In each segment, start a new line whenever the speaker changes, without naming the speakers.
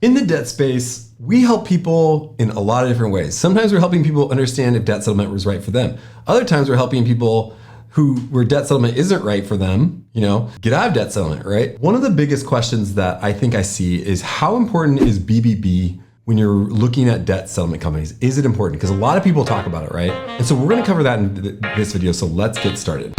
In the debt space, we help people in a lot of different ways. Sometimes we're helping people understand if debt settlement was right for them. Other times we're helping people where debt settlement isn't right for them, get out of debt settlement, right? One of the biggest questions that I think I see is how important is BBB when you're looking at debt settlement companies? Is it important? Because a lot of people talk about it, right? And so we're gonna cover that in this video, so let's get started.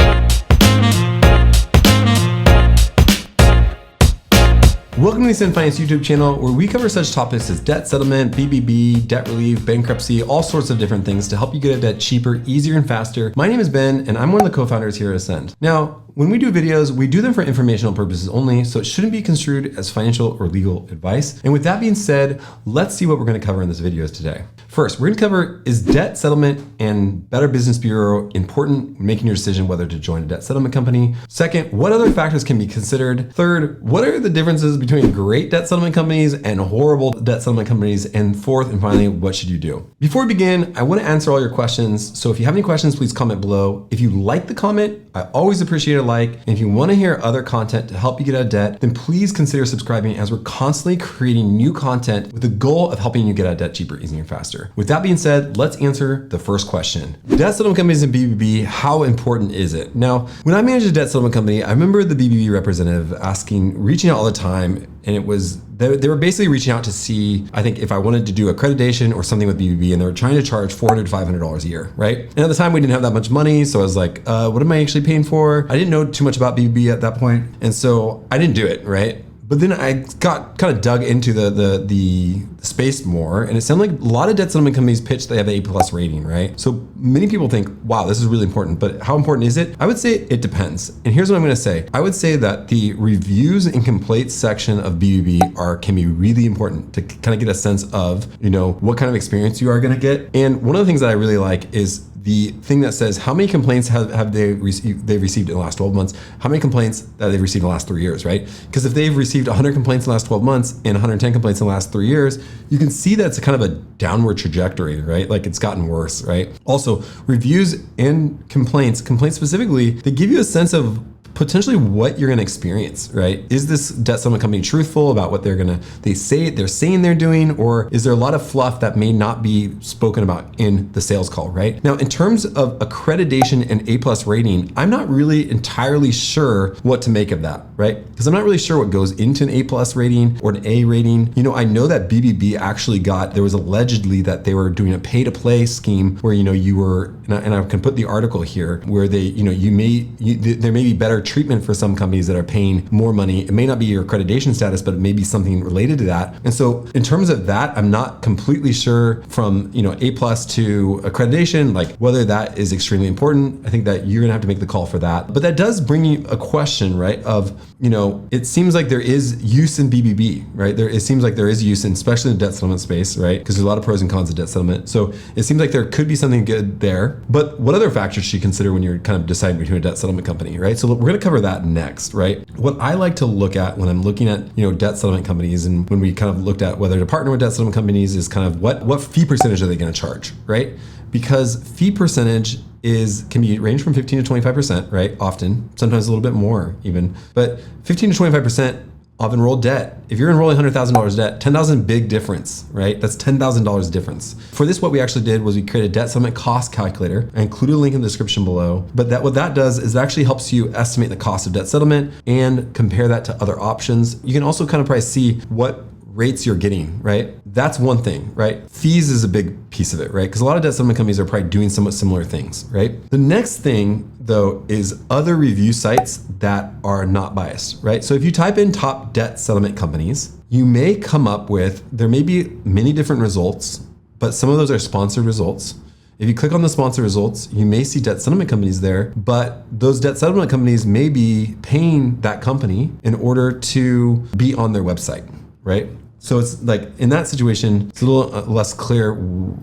Welcome to the Ascend Finance YouTube channel, where we cover such topics as debt settlement, BBB, debt relief, bankruptcy, all sorts of different things to help you get out of debt cheaper, easier, and faster. My name is Ben, and I'm one of the co-founders here at Ascend. Now, when we do videos, we do them for informational purposes only, so it shouldn't be construed as financial or legal advice. And with that being said, let's see what we're gonna cover in this video today. First, we're gonna cover, is debt settlement and Better Business Bureau important when making your decision whether to join a debt settlement company? Second, what other factors can be considered? Third, what are the differences between great debt settlement companies and horrible debt settlement companies? And fourth, and finally, what should you do? Before we begin, I wanna answer all your questions. So if you have any questions, please comment below. If you like the comment, I always appreciate a like. And if you wanna hear other content to help you get out of debt, then please consider subscribing, as we're constantly creating new content with the goal of helping you get out of debt cheaper, easier, and faster. With that being said, let's answer the first question. Debt settlement companies and BBB, how important is it? Now, when I managed a debt settlement company, I remember the BBB representative reaching out all the time, and they were basically reaching out to see, I think, if I wanted to do accreditation or something with BBB, and they were trying to charge $400 to $500 a year, right? And at the time we didn't have that much money, so I was like, what am I actually paying for? I didn't know too much about BBB at that point, and so I didn't do it, right? But then I got kind of dug into the space more, and it sounded like a lot of debt settlement companies pitch they have an A+ rating, right? So many people think, wow, this is really important, but how important is it? I would say it depends. And here's what I'm gonna say. I would say that the reviews and complaints section of BBB can be really important to kind of get a sense of, what kind of experience you are gonna get. And one of the things that I really like is the thing that says how many complaints have they've received in the last 12 months, how many complaints that they've received in the last 3 years, right? Because if they've received 100 complaints in the last 12 months and 110 complaints in the last 3 years, you can see that it's a kind of a downward trajectory, right? Like it's gotten worse, right? Also, reviews and complaints specifically, they give you a sense of potentially what you're gonna experience, right? Is this debt settlement company truthful about what they're saying they're doing, or is there a lot of fluff that may not be spoken about in the sales call, right? Now, in terms of accreditation and A+ rating, I'm not really entirely sure what to make of that, right? Because I'm not really sure what goes into an A+ rating or an A rating. I know that BBB actually there was allegedly that they were doing a pay-to-play scheme where, you were, and I can put the article here, where there may be better treatment for some companies that are paying more money. It may not be your accreditation status, but it may be something related to that. And so in terms of that, I'm not completely sure from, A+ to accreditation, like whether that is extremely important. I think that you're gonna have to make the call for that. But that does bring you a question, right? Of, it seems like there is use in BBB, right? It seems like there is use, especially in the debt settlement space, right? Because there's a lot of pros and cons of debt settlement. So it seems like there could be something good there. But what other factors should you consider when you're kind of deciding between a debt settlement company, right? So we're gonna cover that next, right? What I like to look at when I'm looking at, debt settlement companies, and when we kind of looked at whether to partner with debt settlement companies, is kind of what fee percentage are they gonna charge, right? Because fee percentage can be range from 15 to 25%, right? Often, sometimes a little bit more even, but 15 to 25% of enrolled debt. If you're enrolling $100,000 debt, $10,000 big difference, right? That's $10,000 difference. For this, what we actually did was we created a debt settlement cost calculator. I included a link in the description below. But what that does is it actually helps you estimate the cost of debt settlement and compare that to other options. You can also kind of probably see what rates you're getting, right? That's one thing, right? Fees is a big piece of it, right? Because a lot of debt settlement companies are probably doing somewhat similar things, right? The next thing, though, is other review sites that are not biased, right? So if you type in top debt settlement companies, you may come up with, there may be many different results, but some of those are sponsored results. If you click on the sponsor results, you may see debt settlement companies there, but those debt settlement companies may be paying that company in order to be on their website, right? So it's like, in that situation, it's a little less clear,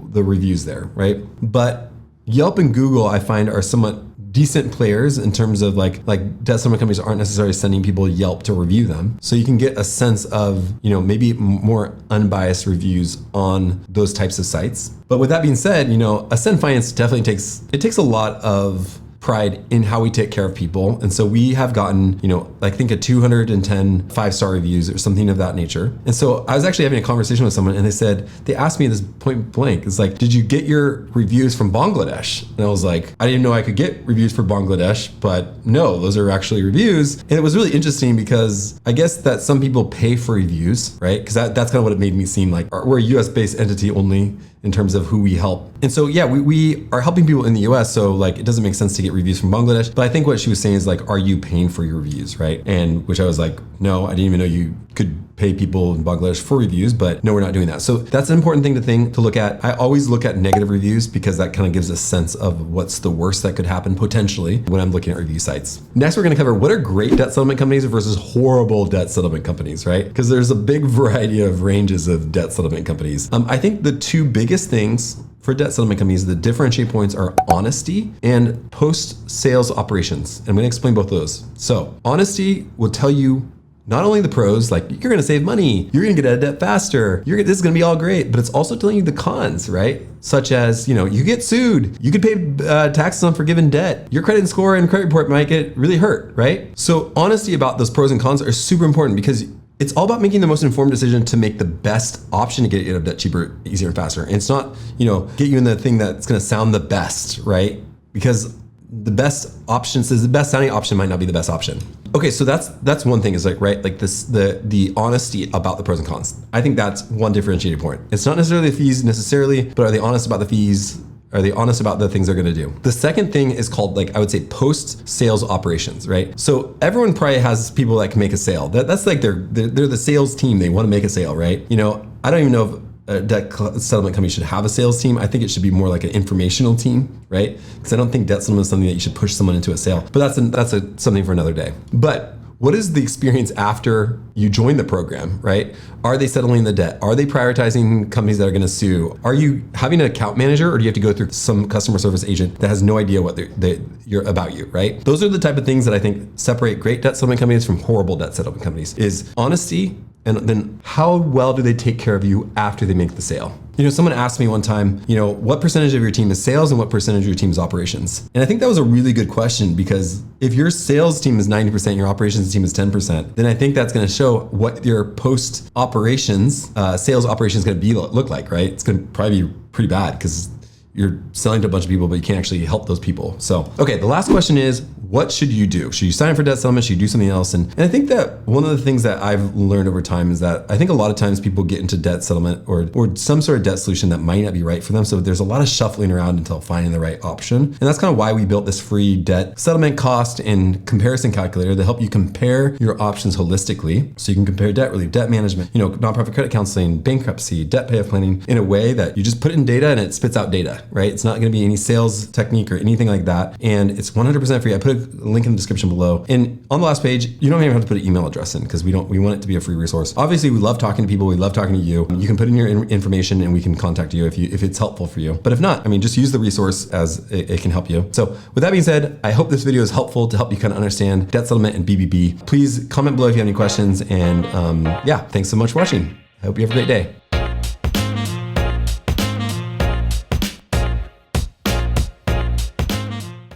the reviews there, right? But Yelp and Google, I find, are somewhat decent players in terms of like debt settlement companies aren't necessarily sending people Yelp to review them. So you can get a sense of, maybe more unbiased reviews on those types of sites. But with that being said, Ascend Finance definitely takes a lot of pride in how we take care of people. And so we have gotten, I think a 210 5-star reviews or something of that nature. And so I was actually having a conversation with someone and they asked me this point blank. It's like, did you get your reviews from Bangladesh? And I was like, I didn't know I could get reviews for Bangladesh, but no, those are actually reviews. And it was really interesting because I guess that some people pay for reviews, right? Because that's kind of what it made me seem like. We're a US-based entity only in terms of who we help. And so, yeah, we are helping people in the US. So like, it doesn't make sense to get reviews from Bangladesh. But I think what she was saying is like, are you paying for your reviews, right? And which I was like, no, I didn't even know you could pay people in Bangladesh for reviews, but no, we're not doing that. So that's an important thing to look at. I always look at negative reviews because that kind of gives a sense of what's the worst that could happen potentially when I'm looking at review sites. Next, we're gonna cover what are great debt settlement companies versus horrible debt settlement companies, right? Because there's a big variety of ranges of debt settlement companies. I think the two biggest things for debt settlement companies, the differentiate points are honesty and post-sales operations. And I'm gonna explain both of those. So honesty will tell you not only the pros, like you're gonna save money, you're gonna get out of debt faster, this is gonna be all great, but it's also telling you the cons, right? Such as, you get sued, you could pay taxes on forgiven debt, your credit score and credit report might get really hurt, right? So honesty about those pros and cons are super important because it's all about making the most informed decision to make the best option to get you out of debt cheaper, easier, and faster. And it's not, get you in the thing that's gonna sound the best, right? Because the best option says the best sounding option might not be the best option. Okay, so that's one thing is like, right, like this, the honesty about the pros and cons. I think that's one differentiating point. It's not necessarily the fees necessarily, but are they honest about the fees? Are they honest about the things they're gonna do? The second thing is called, like, I would say post-sales operations, right? So everyone probably has people that can make a sale. That's like they're the sales team. They wanna make a sale, right? I don't even know if a debt settlement company should have a sales team. I think it should be more like an informational team, right? Because I don't think debt settlement is something that you should push someone into a sale. But that's something for another day. But what is the experience after you join the program, right? Are they settling the debt? Are they prioritizing companies that are gonna sue? Are you having an account manager or do you have to go through some customer service agent that has no idea what you're about you, right? Those are the type of things that I think separate great debt settlement companies from horrible debt settlement companies is honesty. And then how well do they take care of you after they make the sale? Someone asked me one time, what percentage of your team is sales and what percentage of your team is operations? And I think that was a really good question because if your sales team is 90%, your operations team is 10%, then I think that's gonna show what your post-operations, sales operations is gonna look like, right? It's gonna probably be pretty bad because you're selling to a bunch of people, but you can't actually help those people. So, okay, the last question is, what should you do? Should you sign up for debt settlement? Should you do something else? And I think that one of the things that I've learned over time is that I think a lot of times people get into debt settlement or some sort of debt solution that might not be right for them. So there's a lot of shuffling around until finding the right option. And that's kind of why we built this free debt settlement cost and comparison calculator to help you compare your options holistically. So you can compare debt relief, debt management, nonprofit credit counseling, bankruptcy, debt payoff planning in a way that you just put in data and it spits out data, right? It's not gonna be any sales technique or anything like that. And it's 100% free. I put a link in the description below. And on the last page, you don't even have to put an email address in because we want it to be a free resource. Obviously, we love talking to people. We love talking to you. You can put in your information and we can contact you if it's helpful for you. But if not, just use the resource as it can help you. So with that being said, I hope this video is helpful to help you kind of understand debt settlement and BBB. Please comment below if you have any questions. And yeah, thanks so much for watching. I hope you have a great day.